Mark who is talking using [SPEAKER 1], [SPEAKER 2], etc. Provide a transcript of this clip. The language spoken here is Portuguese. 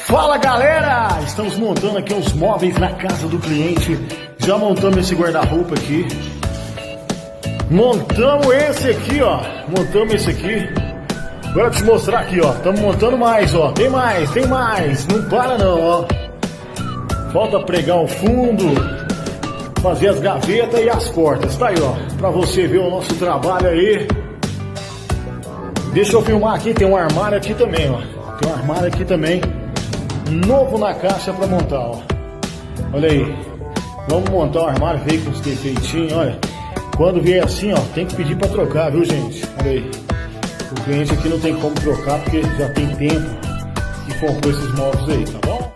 [SPEAKER 1] Fala galera, estamos montando aqui os móveis na casa do cliente. Já montamos esse guarda-roupa aqui. Montamos esse aqui, ó. Montamos esse aqui. Agora te mostrar aqui, ó. Estamos montando mais, ó. Tem mais. Não para não, ó. Falta pregar o fundo, fazer as gavetas e as portas. Tá aí, ó. Pra você ver o nosso trabalho aí. Deixa eu filmar aqui, tem um armário aqui também, ó. Tem um armário aqui também. Novo na caixa pra montar, ó. Olha aí. Vamos montar o armário, veio com os defeitinhos, olha. Quando vier assim, ó, tem que pedir pra trocar, viu, gente? Olha aí. O cliente aqui não tem como trocar porque já tem tempo que comprou esses móveis aí, tá bom?